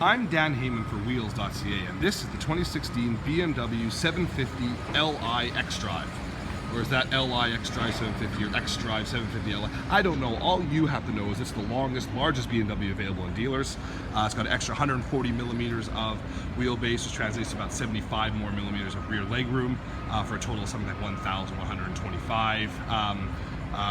I'm Dan Heyman for Wheels.ca, and this is the 2016 BMW 750 Li X-Drive. Or is that Li X-Drive 750 or X-Drive 750 Li? I don't know. All you have to know is it's the largest BMW available in dealers. It's got an extra 140 millimeters of wheelbase, which translates to about 75 more millimeters of rear legroom, for a total of something like 1,125.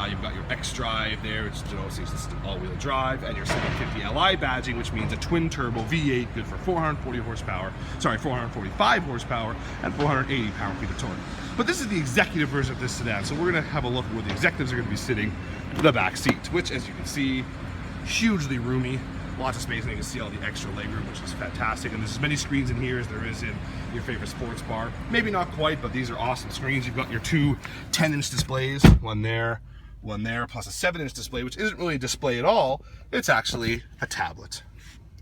You've got your X-Drive there, which denotes it's all-wheel drive, and your 750 Li badging, which means a twin-turbo V8, good for 445 horsepower and 480 pound-feet of torque. But this is the executive version of this sedan, so we're going to have a look at where the executives are going to be sitting in the back seat, which, as you can see, hugely roomy. Lots of space, and you can see all the extra legroom, which is fantastic. And there's as many screens in here as there is in your favorite sports bar. Maybe not quite, but these are awesome screens. You've got your two 10-inch displays, one there, plus a 7-inch display, which isn't really a display at all. It's actually a tablet.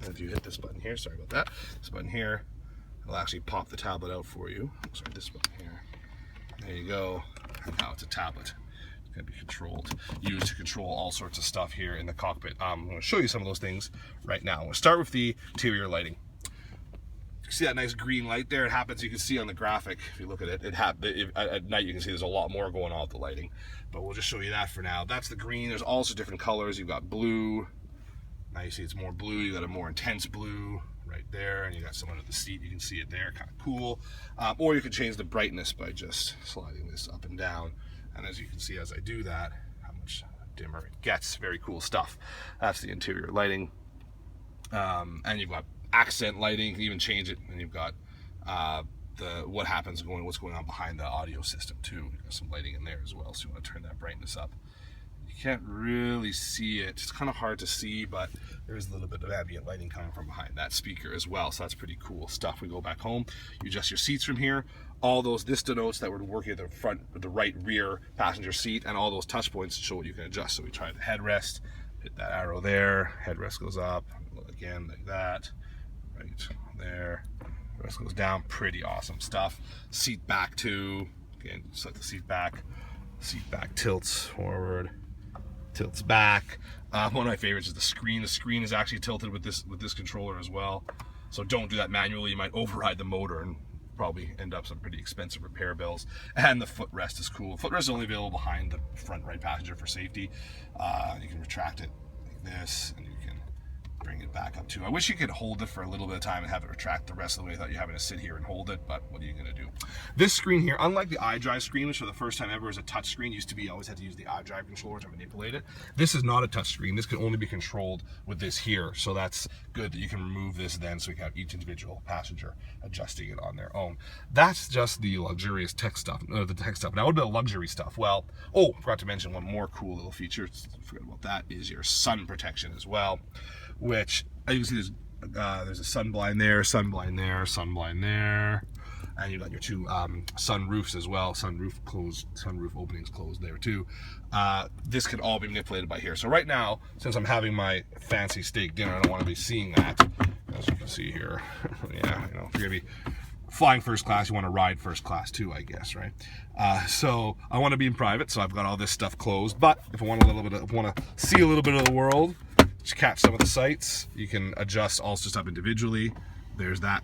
And if you hit this button here, sorry about that, this button here, it'll actually pop the tablet out for you. Sorry, this button here. There you go. And now it's a tablet. Can be used to control all sorts of stuff here in the cockpit. I'm going to show you some of those things right now. We'll start with the interior lighting. You see that nice green light there? It happens, you can see on the graphic, if you look at it, at night you can see there's a lot more going on with the lighting. But we'll just show you that for now. That's the green. There's also different colors. You've got blue. Now you see it's more blue. You got a more intense blue right there, and you got some under the seat. You can see it there, kind of cool. Or you can change the brightness by just sliding this up and down. And as you can see as I do that, how much dimmer it gets. Very cool stuff. That's the interior lighting. And you've got accent lighting. You can even change it. And you've got what's going on behind the audio system too. You've got some lighting in there as well, so you want to turn that brightness up. You can't really see it. It's kind of hard to see, but there is a little bit of ambient lighting coming from behind that speaker as well, so that's pretty cool stuff. We go back home, you adjust your seats from here. All those, this denotes that we're working at the front, the right rear passenger seat, and all those touch points show what you can adjust. So we try the headrest, hit that arrow there, headrest goes up, again like that, right there, headrest goes down, pretty awesome stuff. Seat back too, again, select the seat back tilts forward, tilts back. One of my favorites is the screen. The screen is actually tilted with this controller as well. So don't do that manually. You might override the motor and probably end up some pretty expensive repair bills. And the footrest is cool. Footrest is only available behind the front right passenger for safety. You can retract it like this, and you can bring it back up too. I wish you could hold it for a little bit of time and have it retract the rest of the way without you having to sit here and hold it, but what are you going to do? This screen here, unlike the iDrive screen, which for the first time ever is a touch screen, used to be you always had to use the iDrive controller to manipulate it. This is not a touch screen. This can only be controlled with this here, so that's good that you can remove this then, so we can have each individual passenger adjusting it on their own. That's just the luxurious tech stuff. Now, what about luxury stuff? Well, forgot to mention one more cool little feature. Forget about that. Is your sun protection as well, which you can see there's a sun blind there, sun blind there, sun blind there, and you've got your two sun roofs as well. Sunroof openings closed there too. This can all be manipulated by here. So right now, since I'm having my fancy steak dinner, I don't want to be seeing that. As you can see here, yeah, if you're gonna be flying first class, you want to ride first class too, I guess, right? So I want to be in private, so I've got all this stuff closed. But if I want to see a little bit of the world, just catch some of the sights, you can adjust all this stuff individually. There's that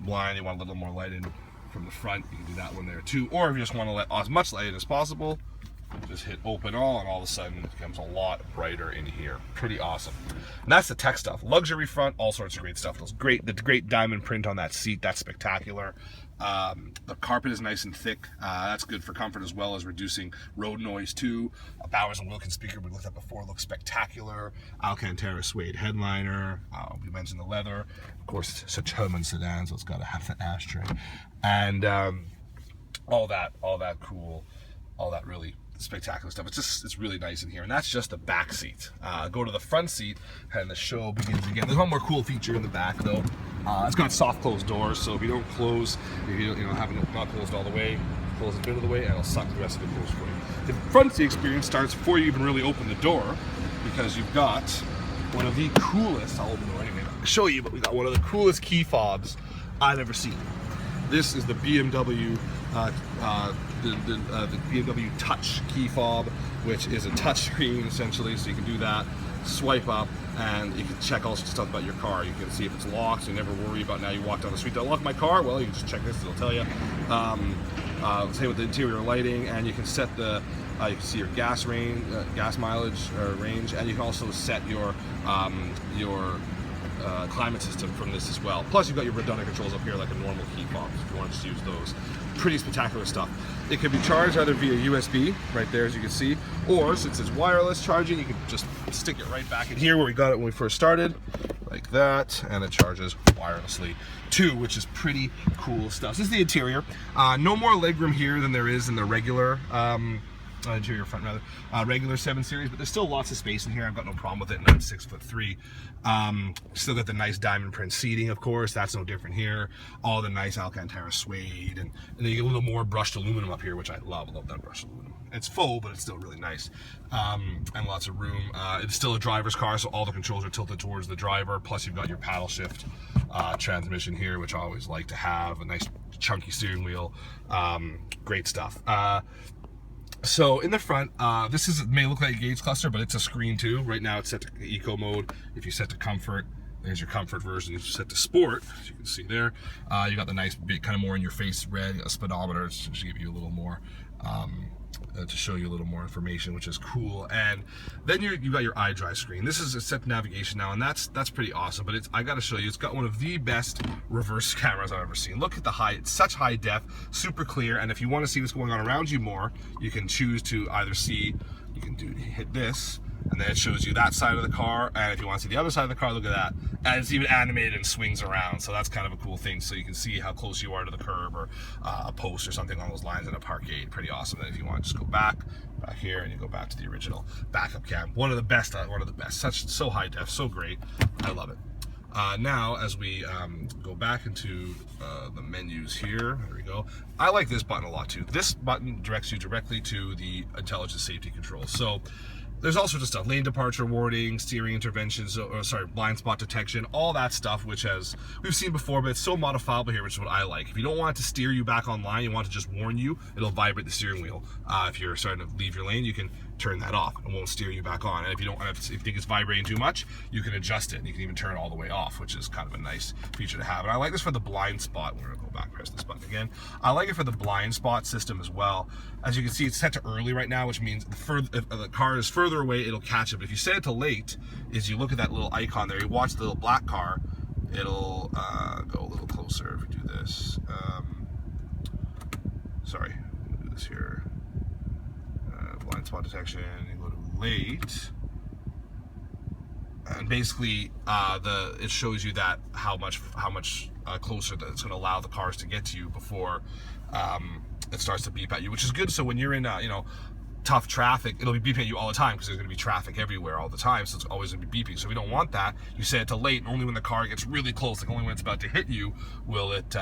blind. You want a little more light in from the front, you can do that one there too. Or if you just want to let as much light in as possible, just hit open all, and all of a sudden it becomes a lot brighter in here. Pretty awesome. And that's the tech stuff. Luxury front, all sorts of great stuff. The great diamond print on that seat, that's spectacular. The carpet is nice and thick. That's good for comfort as well as reducing road noise too. A Bowers & Wilkins speaker we looked at before looks spectacular. Alcantara suede headliner. We mentioned the leather. Of course, it's a German sedan, so it's got to have the ashtray. And all that cool, all that really spectacular stuff. It's really nice in here, and that's just the back seat. Go to the front seat, and the show begins again. There's one more cool feature in the back though. It's got soft close doors, so if you don't close, if you have it not closed all the way, close a bit of the way, and it'll suck the rest of it closed for you. The front seat experience starts before you even really open the door, because you've got one of the coolest. I'll open the door anyway. I'll show you, but we got one of the coolest key fobs I've ever seen. This is the BMW. The BMW Touch key fob, which is a touch screen essentially, so you can do that, swipe up, And you can check all sorts of stuff about your car. You can see if it's locked, so you never worry about now you walk down the street, did I lock my car? Well, you can just check this, it'll tell you. Same with the interior lighting, and you can set the, you can see your gas range, gas mileage range, and you can also set your climate system from this as well. Plus you've got your redundant controls up here like a normal heat pump if you want to just use those. Pretty spectacular stuff. It can be charged either via USB, right there as you can see, or since it's wireless charging, you can just stick it right back in here where we got it when we first started, like that, and it charges wirelessly too, which is pretty cool stuff. This is the interior. No more legroom here than there is in the regular interior front rather, regular 7 Series, but there's still lots of space in here. I've got no problem with it, and I'm 6'3". Still got the nice diamond print seating, of course, that's no different here. All the nice Alcantara suede, and then you get a little more brushed aluminum up here, which I love that brushed aluminum. It's faux, but it's still really nice, and lots of room. It's still a driver's car, so all the controls are tilted towards the driver, plus you've got your paddle shift transmission here, which I always like to have, a nice chunky steering wheel. Great stuff. So in the front, this may look like a gauge cluster, but it's a screen too. Right now it's set to eco mode. If you set to comfort, there's your comfort version. If you set to sport, as you can see there, you got the nice big kind of more in your face red, a speedometer to give you a little more, to show you a little more information, which is cool. And then you got your iDrive screen. This is a set navigation now, and that's pretty awesome. But I got to show you, it's got one of the best reverse cameras I've ever seen. Look at the it's such high def, super clear. And if you want to see what's going on around you more, you can choose to either see, you can hit this, and then it shows you that side of the car, and if you want to see the other side of the car, look at that, and it's even animated and swings around, so that's kind of a cool thing, so you can see how close you are to the curb or a post or something along those lines in a parkade. Pretty awesome. And if you want to just go back here, and you go back to the original backup cam, one of the best, so high def, so great. I love it. Now as we go back into the menus here, there we go. I like this button a lot too. This button directs you directly to the intelligent safety controls. So there's all sorts of stuff, lane departure warning, steering interventions, blind spot detection, all that stuff, which we've seen before, but it's so modifiable here, which is what I like. If you don't want it to steer you back online, you want it to just warn you, it'll vibrate the steering wheel. If you're starting to leave your lane, you can turn that off. It won't steer you back on. And if you think it's vibrating too much, you can adjust it, and you can even turn it all the way off, which is kind of a nice feature to have. And I like this for the blind spot. We're gonna go back, press this button again. I like it for the blind spot system as well. As you can see, it's set to early right now, which means if the car is further away, it'll catch it. But if you set it to late, is you look at that little icon there, you watch the little black car, it'll go a little closer if we do this. Sorry, let me do this here. Blind spot detection, you go to late, and basically it shows you that how much closer that it's going to allow the cars to get to you before it starts to beep at you, which is good. So when you're in tough traffic, it'll be beeping at you all the time because there's going to be traffic everywhere all the time, so it's always going to be beeping. So we don't want that. You set it to late, and only when the car gets really close, like only when it's about to hit you, will it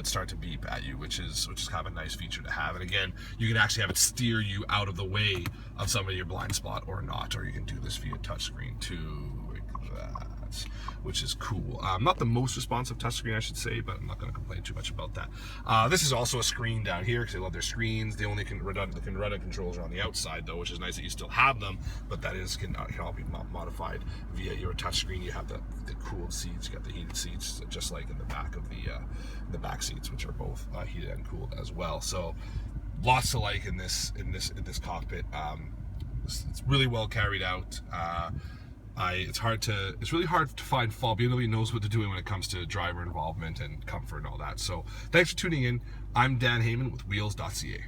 start to beep at you, which is kind of a nice feature to have. And again, you can actually have it steer you out of the way of some of your blind spot or not, or you can do this via touchscreen too, like that, which is cool. Not the most responsive touchscreen, I should say, but I'm not going to complain too much about that. This is also a screen down here because they love their screens. They only can redundant controls are on the outside though, which is nice that you still have them, but that can all be modified via your touchscreen. You have the cooled seats, you got the heated seats, just like in the back of the back seats, which are both heated and cooled as well. So lots to like in this cockpit. It's really well carried out. It's really hard to find fault. BMW knows what they're doing when it comes to driver involvement and comfort and all that. So thanks for tuning in. I'm Dan Heyman with Wheels.ca.